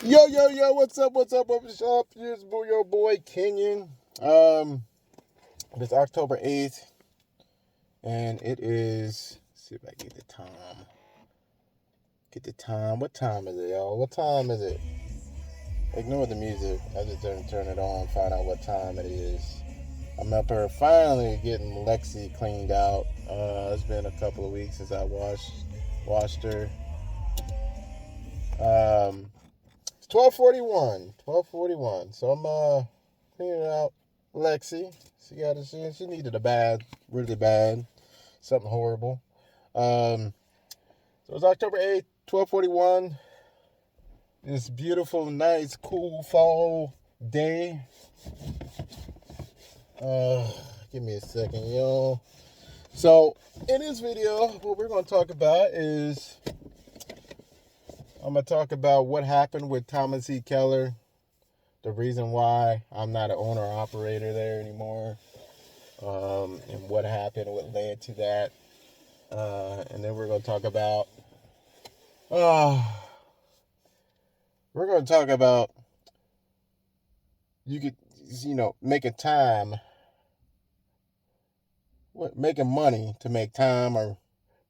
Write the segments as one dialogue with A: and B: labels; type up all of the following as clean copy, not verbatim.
A: Yo, what's up? What's up? Here's your boy Kenyon. It's October 8th, and it is, let's see if I get the time. What time is it, y'all? What time is it? Ignore the music. I just didn't turn it on, find out what time it is. I'm up here finally getting Lexi cleaned out. It's been a couple of weeks since I washed her. It's 12:41. So I'm cleaning out Lexi. She needed a bath really bad, something horrible. So it's October 8th, 12:41. This beautiful, nice, cool fall day. Give me a second, yo. So in this video, what we're going to talk about is I'm going to talk about what happened with Thomas E. Keller, the reason why I'm not an owner operator there anymore, and what happened, what led to that. And then we're going to talk about you could, making money to make time, or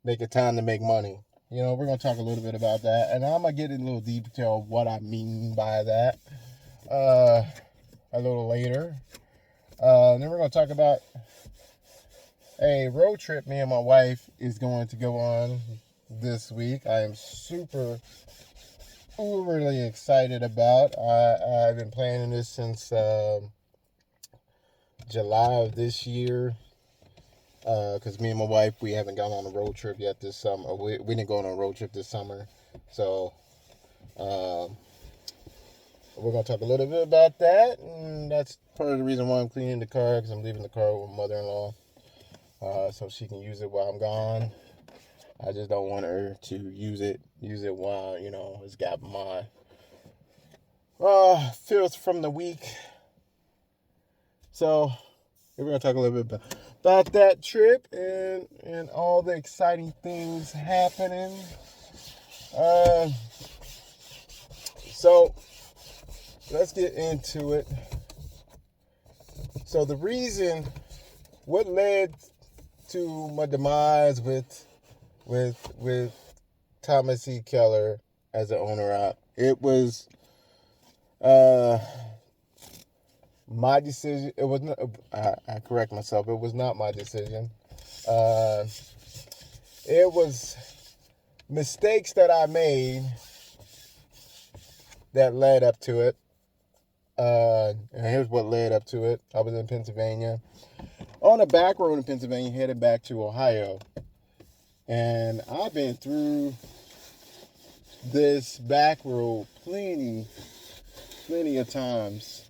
A: making time to make money. We're going to talk a little bit about that, and I'm going to get in a little detail of what I mean by that a little later. Then we're going to talk about a road trip me and my wife is going to go on this week. I am super overly excited about. I've been planning this since July of this year. Because me and my wife, we haven't gone on a road trip yet this summer. We didn't go on a road trip this summer. So, we're going to talk a little bit about that. And that's part of the reason why I'm cleaning the car, because I'm leaving the car with my mother-in-law. So she can use it while I'm gone. I just don't want her to use it while, it's got my feels from the week. So, we're going to talk a little bit about that trip and all the exciting things happening. So let's get into it. So what led to my demise with Thomas E. Keller as an owner op, it was my decision. It was not, I correct myself. It was not my decision. It was mistakes that I made that led up to it. And here's what led up to it. I was in Pennsylvania, on a back road in Pennsylvania, headed back to Ohio. And I've been through this back road plenty of times.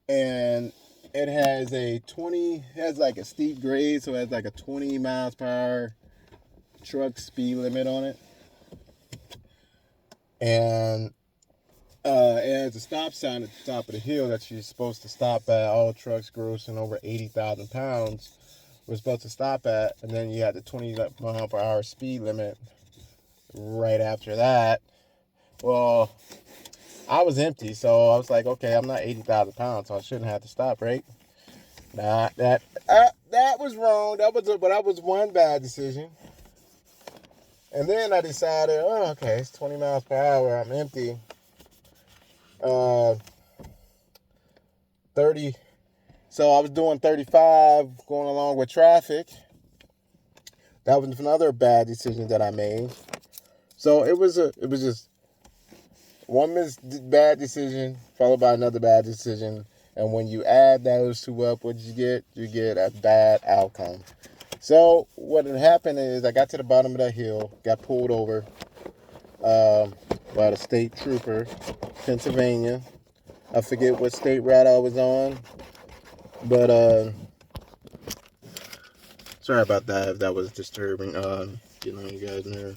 A: And it has like a steep grade, so it has like a 20 miles per hour truck speed limit on it. And it has a stop sign at the top of the hill that you're supposed to stop at. All trucks grossing over 80,000 pounds we're supposed to stop at. And then you had the 20 mile per hour speed limit right after that. Well, I was empty, so I was like, okay, I'm not 80,000 pounds, so I shouldn't have to stop, right? Nah, that was wrong. That was one bad decision. And then I decided, okay, it's 20 miles per hour. I'm empty. 30. So I was doing 35, going along with traffic. That was another bad decision that I made. So it was just one bad decision followed by another bad decision. And when you add those two up, what you get? You get a bad outcome. So what had happened is I got to the bottom of that hill, got pulled over by the state trooper, Pennsylvania. I forget what state route I was on, but sorry about that if that was disturbing. You guys know.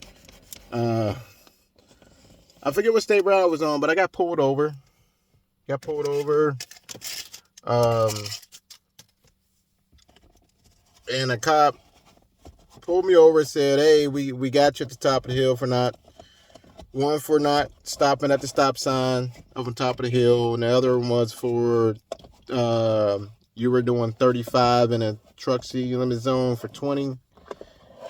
A: I forget what state route I was on, but I got pulled over. And a cop pulled me over and said, "Hey, we got you at the top of the hill for not One for not stopping at the stop sign up on top of the hill, and the other one was for you were doing 35 in a truck speed limit zone for 20.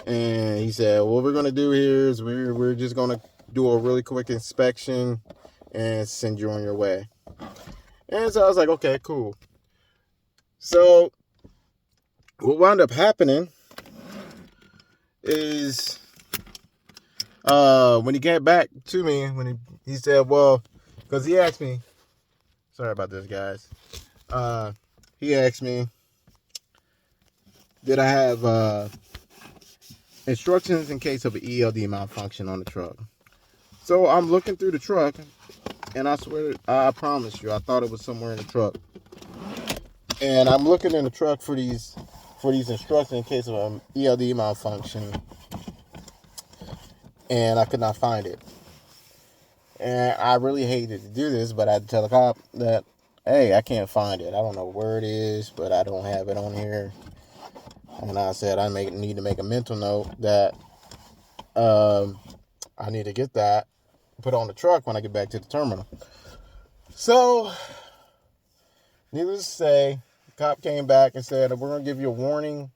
A: And he said, what we're going to do here is we're just going to do a really quick inspection and send you on your way. And so I was like, okay, cool. So what wound up happening is when he came back to me, when he said, well, because he asked me, sorry about this, guys. He asked me, did I have instructions in case of an ELD malfunction on the truck? So I'm looking through the truck, and I swear, I promise you, I thought it was somewhere in the truck. And I'm looking in the truck for these instructions in case of an ELD malfunction, and I could not find it. And I really hated to do this, but I had to tell the cop that, hey, I can't find it. I don't know where it is, but I don't have it on here. And I said I need to make a mental note that I need to get that put on the truck when I get back to the terminal. So, needless to say, the cop came back and said, we're going to give you a warning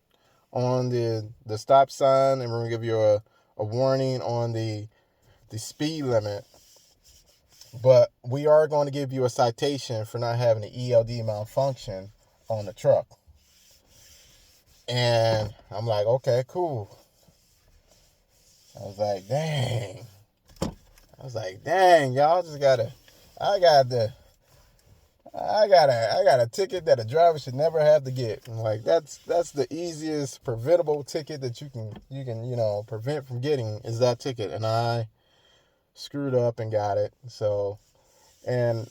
A: on the stop sign, and we're going to give you a warning on the speed limit. But we are going to give you a citation for not having an ELD malfunction on the truck. And I'm like, okay, cool. I was like, dang, y'all just I got a ticket that a driver should never have to get. And like, that's the easiest preventable ticket that you can prevent from getting is that ticket. And I screwed up and got it. So when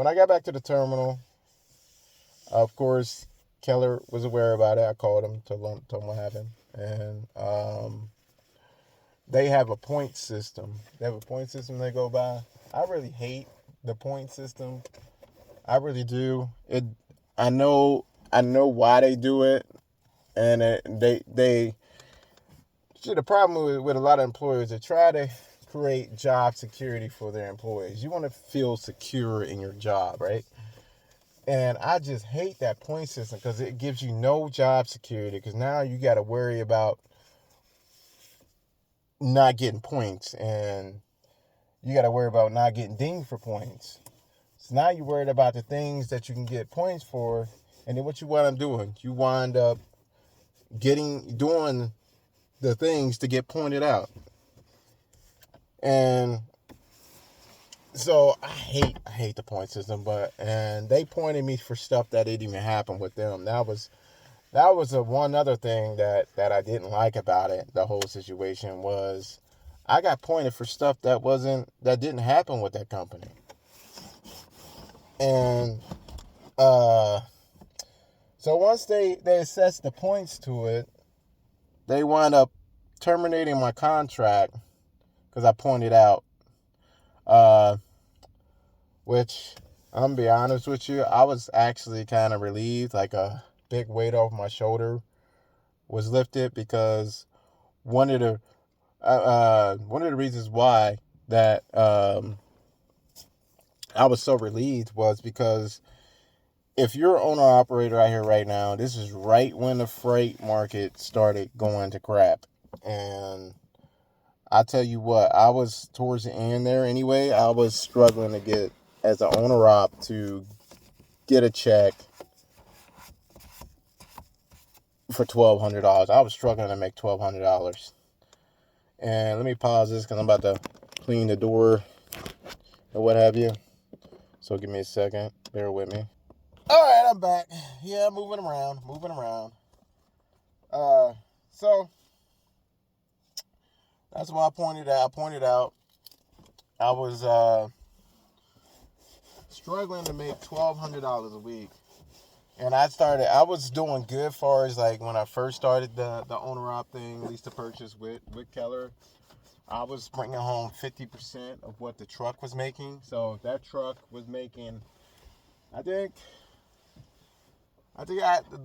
A: I got back to the terminal, of course, Keller was aware about it. I called him, told him what happened. And they have a point system. They go by. I really hate the point system. I really do. I know why they do it, and the problem with a lot of employers, they try to create job security for their employees. You want to feel secure in your job, right? And I just hate that point system because it gives you no job security, because now you got to worry about not getting points, and you got to worry about not getting dinged for points. So now you're worried about the things that you can get points for, and then what you wind up doing, you wind up doing the things to get pointed out. And so I hate the point system, and they pointed me for stuff that didn't even happen with them. That was one other thing that I didn't like about it. The whole situation was I got pointed for stuff that didn't happen with that company. And so once they assessed the points to it, they wound up terminating my contract because I pointed out. Which, I'm going to be honest with you, I was actually kind of relieved, like a big weight off my shoulder was lifted, because one of the reasons why that I was so relieved was because if you're an owner operator out here right now, this is right when the freight market started going to crap. And I tell you what, I was towards the end there anyway, I was struggling to get, as an owner op, to get a check for $1,200. I was struggling to make $1,200. And let me pause this because I'm about to clean the door or what have you. So give me a second. Bear with me. All right, I'm back. Yeah, moving around. So that's why I pointed out. I was struggling to make $1,200 a week. And I was doing good as far as like when I first started the owner op thing, lease to purchase with Keller. I was bringing home 50% of what the truck was making. So that truck was making, I think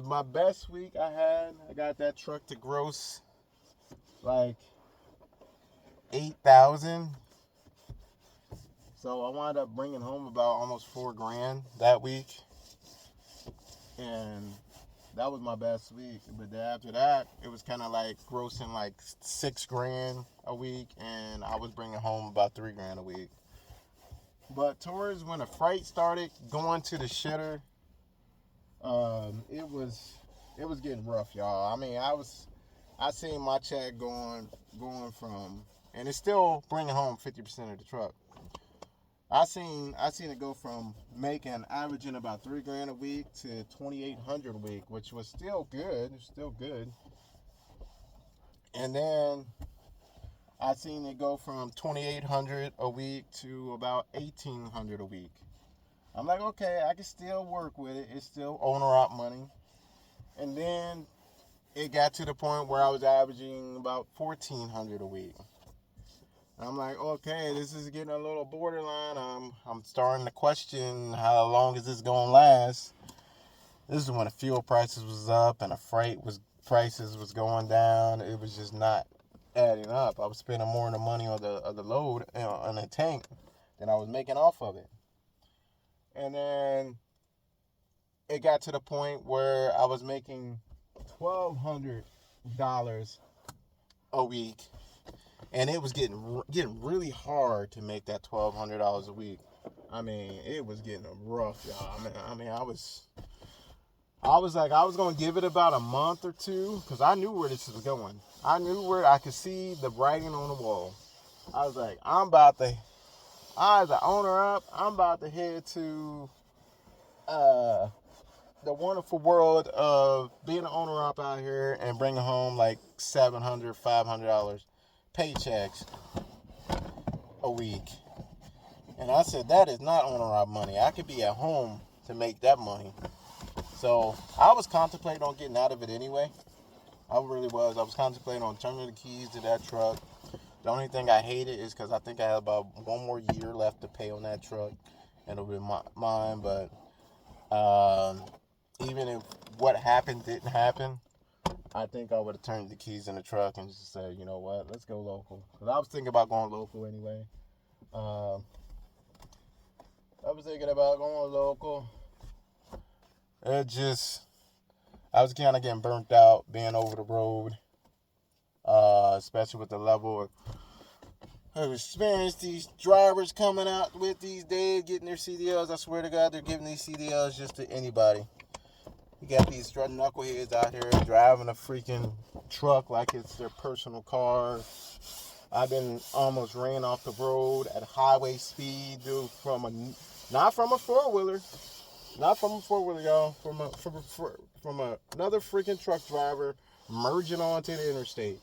A: my best week I got that truck to gross like 8,000. So I wound up bringing home about almost $4,000 that week, and that was my best week. But then after that, it was kind of like grossing like $6,000 a week, and I was bringing home about $3,000 a week. But towards when the freight started going to the shitter, it was getting rough, y'all. I mean, I seen my check going from, and it's still bringing home 50% of the truck. I seen it go from making averaging about $3,000 a week to $2,800 a week, which was still good. It's still good. And then I seen it go from $2,800 a week to about $1,800 a week. I'm like, okay, I can still work with it. It's still owner op money. And then it got to the point where I was averaging about $1,400 a week. I'm like, okay, this is getting a little borderline. I'm starting to question how long is this gonna last. This is when the fuel prices was up and the freight prices was going down. It was just not adding up. I was spending more of the money on the load on the tank than I was making off of it. And then it got to the point where I was making $1,200 a week. And it was getting really hard to make that $1,200 a week. I mean, it was getting rough, y'all. I mean, I was like, I was gonna give it about a month or two because I knew where this was going. I knew where I could see the writing on the wall. I was like, I as an owner up, I'm about to head to the wonderful world of being an owner up out here and bringing home like $700, $500 paychecks a week. And I said, that is not owner op money. I could be at home to make that money. So I was contemplating on getting out of it anyway. I really was. I was contemplating on turning the keys to that truck. The only thing I hated is because I think I had about one more year left to pay on that truck, and it'll be mine. But even if what happened didn't happen, I think I would have turned the keys in the truck and just said, you know what, let's go local. Because I was thinking about going local anyway. I was thinking about going local. I was kind of getting burnt out being over the road, especially with the level of experience these drivers coming out with these days, getting their CDLs. I swear to God, they're giving these CDLs just to anybody. You got these strutting knuckleheads out here driving a freaking truck like it's their personal car. I've been almost ran off the road at highway speed, dude, not from a four-wheeler. Not from a four-wheeler, y'all. From another freaking truck driver merging onto the interstate.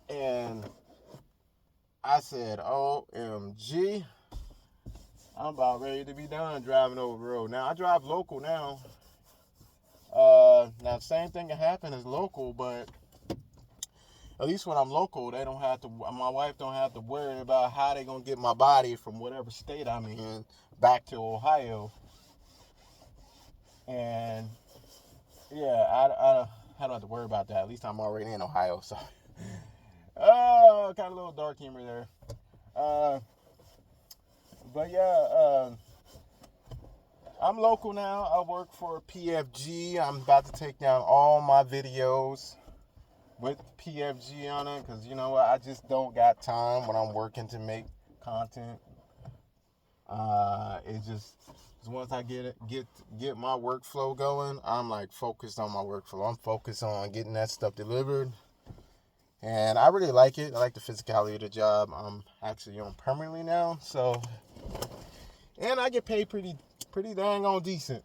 A: And I said, OMG. I'm about ready to be done driving over the road. Now, I drive local now. Now, same thing can happen as local, but at least when I'm local, my wife don't have to worry about how they going to get my body from whatever state I'm in back to Ohio. And, yeah, I don't have to worry about that. At least I'm already in Ohio, so. Oh, kind of a little dark humor there. But yeah, I'm local now. I work for PFG. I'm about to take down all my videos with PFG on it because, you know what, I just don't got time when I'm working to make content. Once I get my workflow going, I'm like focused on my workflow. I'm focused on getting that stuff delivered. And I really like it. I like the physicality of the job. I'm actually on permanently now, so, and I get paid pretty dang on decent.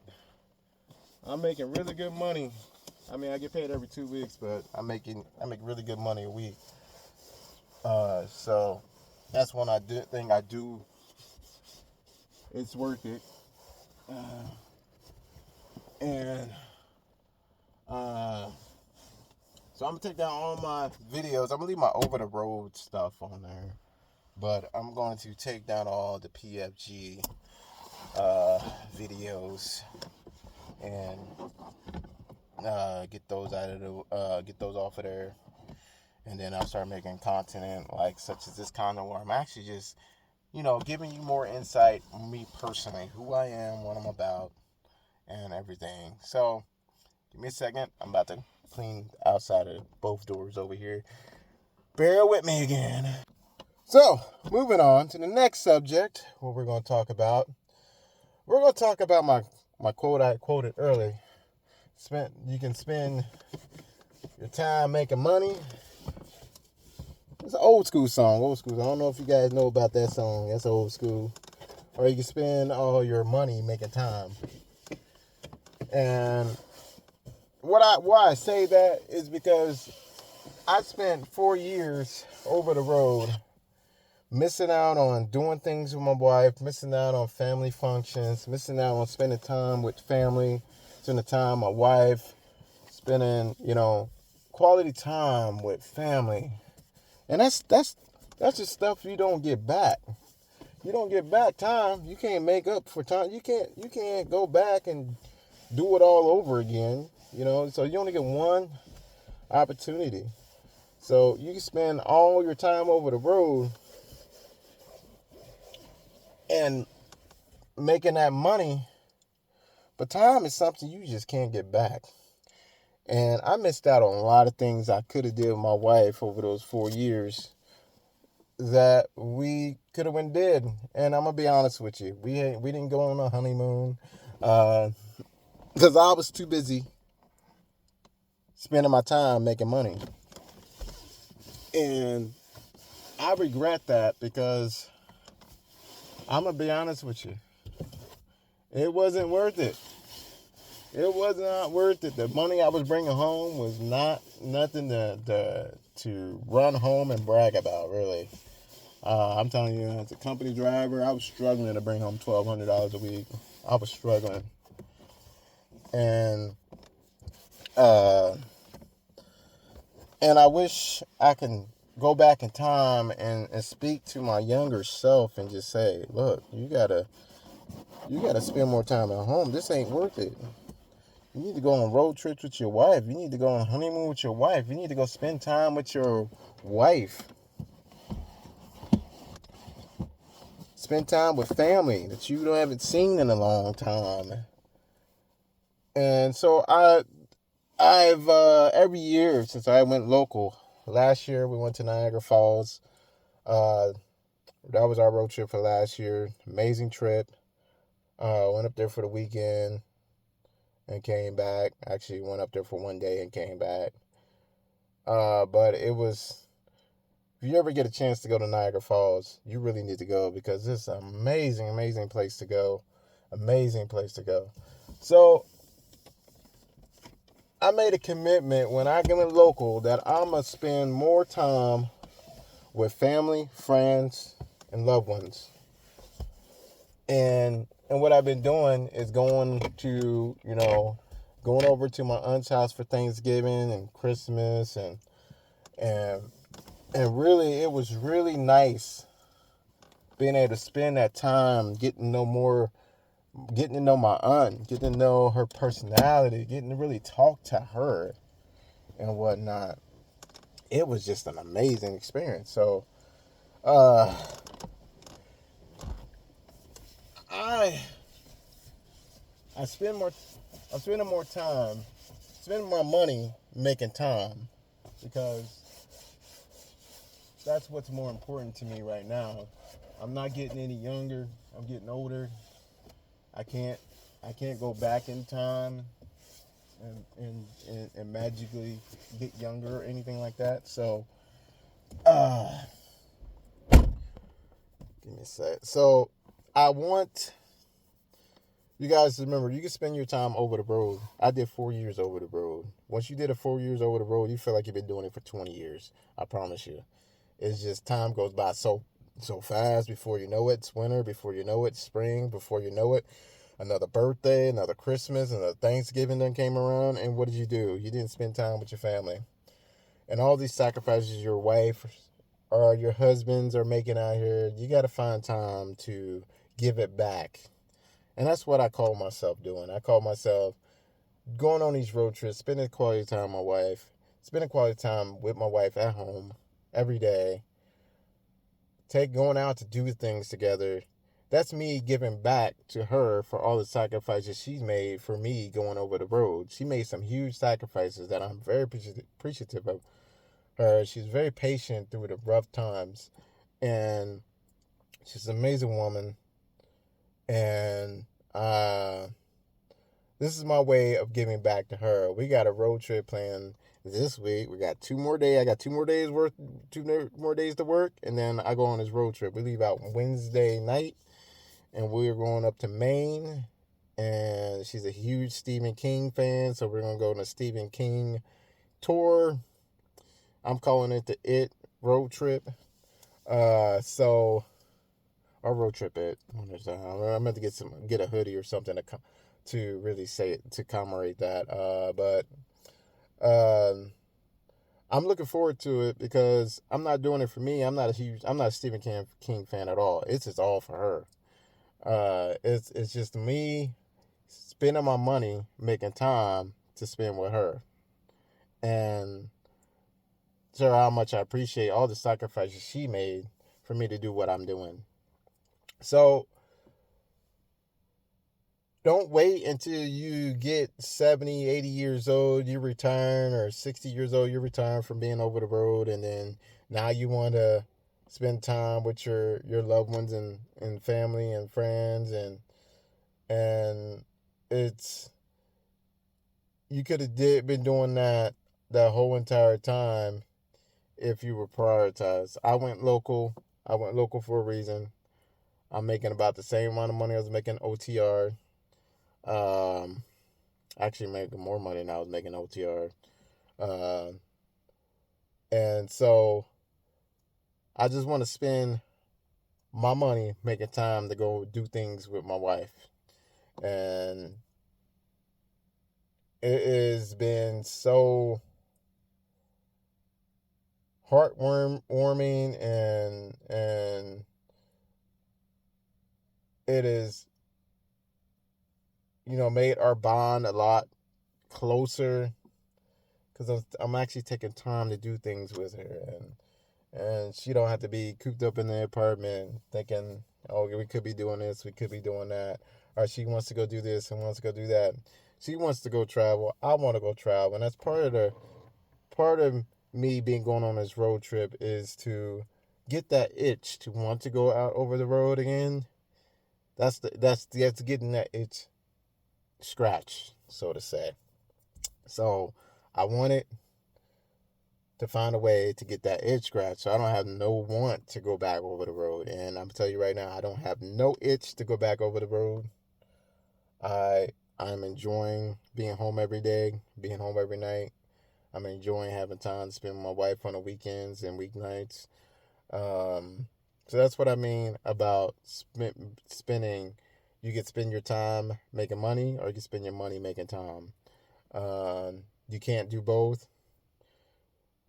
A: I'm making really good money. I mean, I get paid every 2 weeks, but I make really good money a week. So that's one thing I do. It's worth it. So I'm gonna take down all my videos. I'm gonna leave my over the road stuff on there, but I'm going to take down all the PFG videos and get those off of there. And then I'll start making content like such as this content where I'm actually just, giving you more insight on me personally, who I am, what I'm about, and everything. So give me a second. I'm about to clean outside of both doors over here. Bear with me again. So, moving on to the next subject, what we're going to talk about. We're going to talk about my quote I quoted earlier. You can spend your time making money. It's an old school song. I don't know if you guys know about that song. That's old school. Or you can spend all your money making time. And why I say that is because I spent 4 years over the road, missing out on doing things with my wife, missing out on family functions, missing out on spending time with family, spending time with my wife, spending, quality time with family. And that's just stuff you don't get back. You don't get back time. You can't make up for time. You can't go back and do it all over again. So you only get one opportunity. So you can spend all your time over the road and making that money, but time is something you just can't get back. And I missed out on a lot of things I could have did with my wife over those 4 years that we could have went did. And I'm gonna be honest with you, we didn't go on a honeymoon because I was too busy spending my time making money. And I regret that because I'm going to be honest with you. It wasn't worth it. It was not worth it. The money I was bringing home was not nothing to run home and brag about, really. I'm telling you, as a company driver, I was struggling to bring home $1,200 a week. I was struggling. And I wish I can go back in time and speak to my younger self and just say, look, you gotta spend more time at home. This ain't worth it. You need to go on road trips with your wife. You need to go on a honeymoon with your wife. You need to go spend time with your wife. Spend time with family that you haven't seen in a long time. And so I've every year since I went local. Last year we went to Niagara Falls. That was our road trip for last year. Amazing trip. Went up there for the weekend and came back. Actually went up there for one day and came back. But it was, if you ever get a chance to go to Niagara Falls, you really need to go because it's an amazing, amazing place to go. Amazing place to go. So I made a commitment when I get local that I'm going to spend more time with family, friends, and loved ones. And what I've been doing is going over to my aunt's house for Thanksgiving and Christmas and really it was really nice being able to spend that time getting to know my aunt, getting to know her personality, getting to really talk to her and whatnot. It was just an amazing experience. So I'm spending more money making time because that's what's more important to me right now. I'm not getting any younger. I'm getting older. I can't go back in time and magically get younger or anything like that. So, give me a sec. So, I want you guys to remember, you can spend your time over the road. I did 4 years over the road. Once you did 4 years over the road, you feel like you've been doing it for 20 years. I promise you. It's just time goes by so fast. Before you know it, it's winter. Before you know it, it's spring. Before you know it, another birthday, another Christmas, another Thanksgiving then came around. And what did? You didn't spend time with your family. And all these sacrifices your wife or your husbands are making out here, you got to find time to give it back. And that's what I call myself doing. I call myself going on these road trips, spending quality time with my wife, spending quality time with my wife at home every day, going out to do things together. That's me giving back to her for all the sacrifices she's made for me going over the road. She made some huge sacrifices that I'm very appreciative of her. She's very patient through the rough times, and she's an amazing woman. And this is my way of giving back to her. We got a road trip planned this week. We got 2 more days. I got 2 more days to work, and then I go on this road trip. We leave out Wednesday night, and we're going up to Maine. And she's a huge Stephen King fan, so we're gonna go on a Stephen King tour. I'm calling it the It Road Trip. So our road trip I meant to get a hoodie or something to really say it, to commemorate that. But I'm looking forward to it because I'm not doing it for me. I'm not a Stephen King fan at all. It's just all for her. It's just me spending my money, making time to spend with her, and show her how much I appreciate all the sacrifices she made for me to do what I'm doing. So don't wait until you get 70, 80 years old, you retire, or 60 years old, you retire from being over the road, and then now you want to spend time with your loved ones and family and friends, and it's, you could have been doing that whole entire time if you were prioritized. I went local for a reason. I'm making about the same amount of money I was making OTR. Actually making more money than I was making OTR. And so I just want to spend my money making time to go do things with my wife. And it has been so heartwarming, and it is, made our bond a lot closer because I'm actually taking time to do things with her, and she don't have to be cooped up in the apartment thinking, oh, we could be doing this, we could be doing that, or she wants to go do this and wants to go do that. She wants to go travel. I want to go travel, and that's part of me being going on this road trip is to get that itch to want to go out over the road again. That's getting that itch scratch, so to say. So I wanted to find a way to get that itch scratch so I don't have no want to go back over the road. And I'm telling you right now, I don't have no itch to go back over the road. I'm enjoying being home every day, being home every night. I'm enjoying having time to spend with my wife on the weekends and weeknights. So that's what I mean about spending. You can spend your time making money, or you can spend your money making time. You can't do both.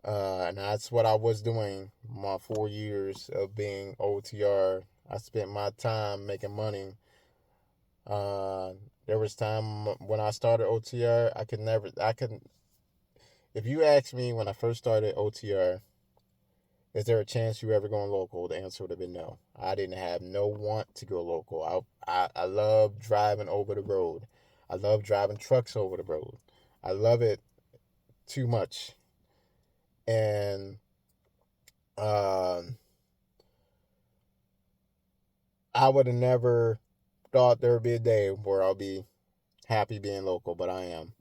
A: And that's what I was doing my 4 years of being OTR. I spent my time making money. There was time when I started OTR, if you asked me when I first started OTR, is there a chance you ever going local? The answer would have been no. I didn't have no want to go local. I love driving over the road. I love driving trucks over the road. I love it too much. And I would have never thought there would be a day where I'll be happy being local, but I am.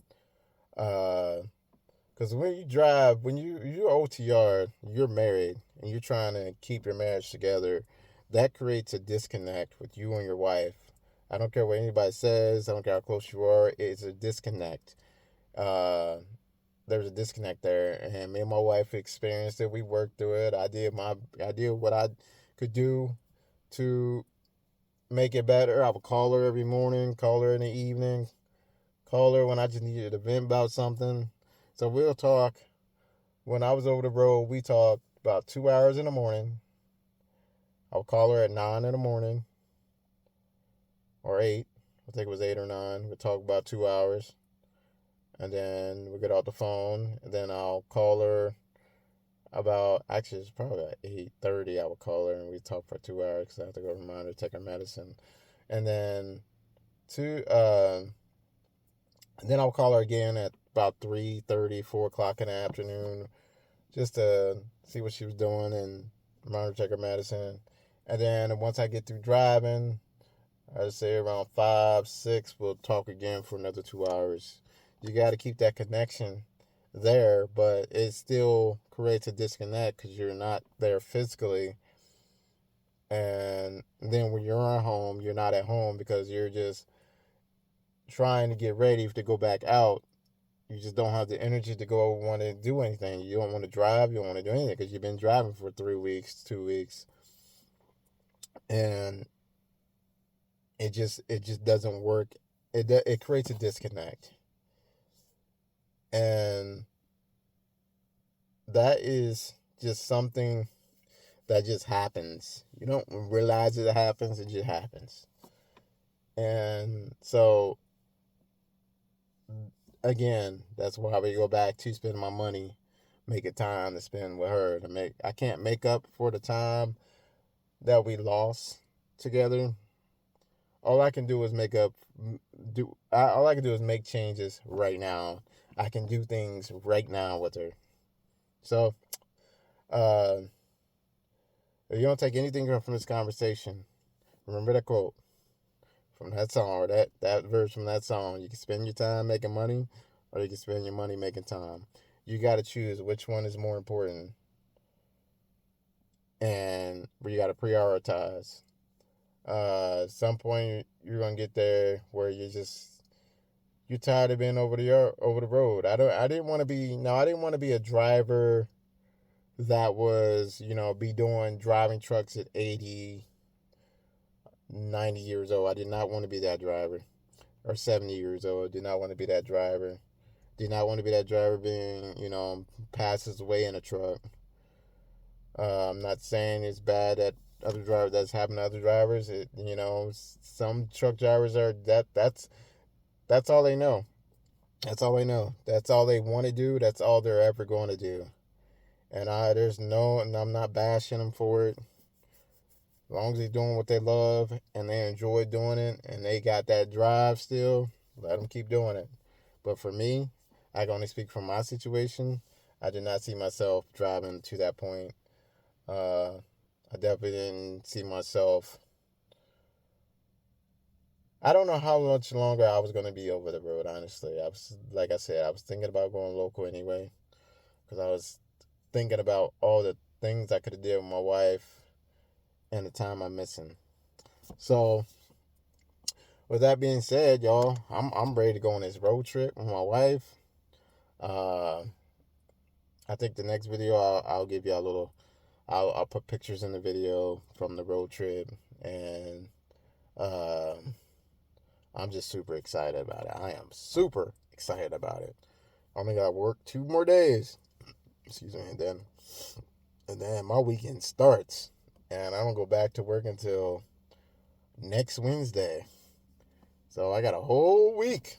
A: Because when you're OTR, you're married, and you're trying to keep your marriage together, that creates a disconnect with you and your wife. I don't care what anybody says. I don't care how close you are. It's a disconnect. There's a disconnect there, and me and my wife experienced it. We worked through it. I did what I could do to make it better. I would call her every morning, call her in the evening, call her when I just needed to vent about something. So we'll talk. When I was over the road, we talked about 2 hours in the morning. I would call her at 9 in the morning, or 8. I think it was 8 or 9. We'd talk about 2 hours. and then we get off the phone, and then I'll call her about, actually it's probably like 8:30. I would call her and we talk for 2 hours because I have to go remind her to take her medicine, and then two and then I'll call her again at about 3:30, 4 o'clock in the afternoon, just to see what she was doing and remind her to take her medicine. And then once I get through driving, I'd say around 5, 6, we'll talk again for another 2 hours. You got to keep that connection there, but it still creates a disconnect because you're not there physically. And then when you're at home, you're not at home because you're just trying to get ready to go back out. You just don't have the energy to go want to do anything. You don't want to drive. You don't want to do anything because you've been driving for 3 weeks, 2 weeks, and it just doesn't work. It creates a disconnect, and that is just something that just happens. You don't realize it happens. It just happens, and so again, that's why we go back to spending my money, making time to spend with her. I can't make up for the time that we lost together. All I can do is all I can do is make changes right now. I can do things right now with her. So, uh, if you don't take anything from this conversation, remember that quote from that song, or that verse from that song. You can spend your time making money, or you can spend your money making time. You got to choose which one is more important, and you got to prioritize. At some point, you're gonna get there where you're tired of being over the road. I didn't want to be no, I didn't want to be a driver that was, be doing driving trucks at 80, 90 years old. I did not want to be that driver. Or 70 years old. Did not want to be that driver. Did not want to be that driver being, passes away in a truck. I'm not saying it's bad that other drivers that's happened to other drivers. Some truck drivers are that's all they know. That's all they know. That's all they want to do. That's all they're ever going to do. And I'm not bashing them for it. As long as they're doing what they love and they enjoy doing it and they got that drive still, let them keep doing it. But for me, I can only speak from my situation. I did not see myself driving to that point. I definitely didn't see myself. I don't know how much longer I was going to be over the road, honestly. Like I said, I was thinking about going local anyway because I was thinking about all the things I could have did with my wife and the time I'm missing. So, with that being said, y'all, I'm ready to go on this road trip with my wife. Uh, I think the next video I'll give you a little. I'll put pictures in the video from the road trip, and uh, I'm just super excited about it. I am super excited about it. I only got to work 2 more days. Excuse me, and then my weekend starts, and I don't go back to work until next Wednesday. So I got a whole week.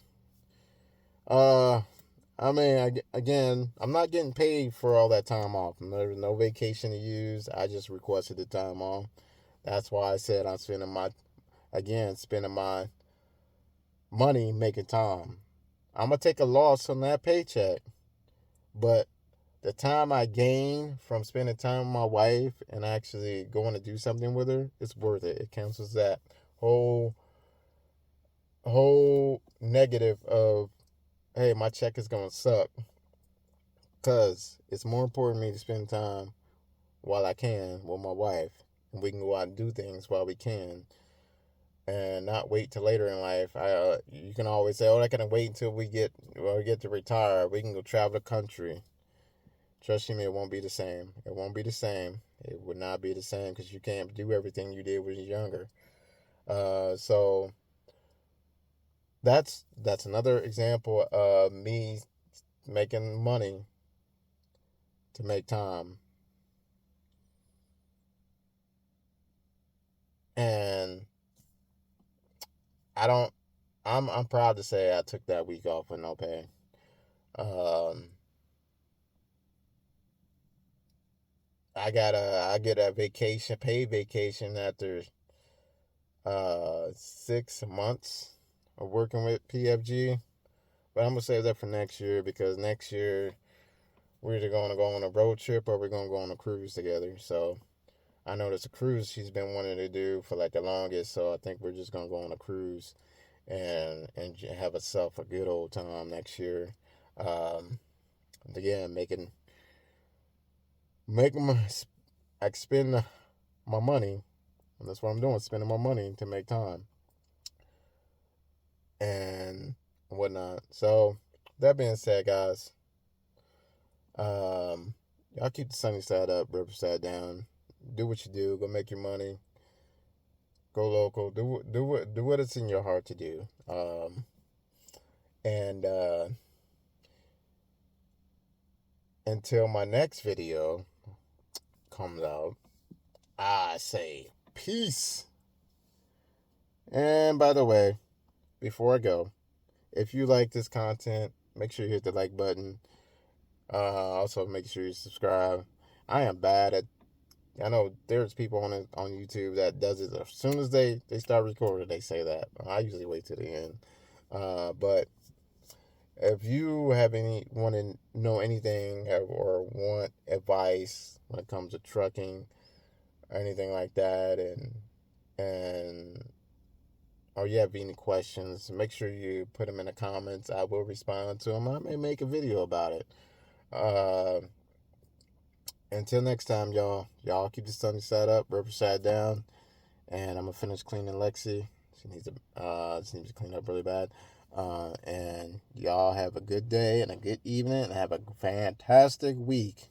A: Again, I'm not getting paid for all that time off. There's no vacation to use. I just requested the time off. That's why I said I'm spending my money making time. I'm gonna take a loss on that paycheck, but the time I gain from spending time with my wife and actually going to do something with her, it's worth it. It cancels that whole negative of, hey, my check is gonna suck, because it's more important to me to spend time while I can with my wife, and we can go out and do things while we can, and not wait till later in life. You can always say, "Oh, I can wait until we get to retire. We can go travel the country." Trust me, it won't be the same. It won't be the same. It would not be the same because you can't do everything you did when you're younger. So that's another example of me making money to make time. And I don't I'm proud to say I took that week off with no pay. I get a vacation, paid vacation after 6 months of working with PFG. But I'm gonna save that for next year because next year we're either gonna go on a road trip or we're gonna go on a cruise together. So I know there's a cruise she's been wanting to do for like the longest. So I think we're just gonna go on a cruise and have ourselves a good old time next year. Um, Again, making my I spend my money, and that's what I'm doing, spending my money to make time and whatnot. So that being said, guys, y'all keep the sunny side up, rubber side down. Do what you do. Go make your money. Go local. Do what it's in your heart to do. And until my next video comes out, I say peace. And by the way, before I go, if you like this content, make sure you hit the like button. Also, make sure you subscribe. I am bad at. I know there's people on YouTube that does it as soon as they start recording. They say that. I usually wait to the end. But if you have any want to know anything or want advice when it comes to trucking or anything like that, and or you have any questions, make sure you put them in the comments. I will respond to them. I may make a video about it. Until next time, y'all keep the sunny side up, rubber side down, and I'm gonna finish cleaning Lexi. She needs to clean up really bad. And y'all have a good day and a good evening and have a fantastic week.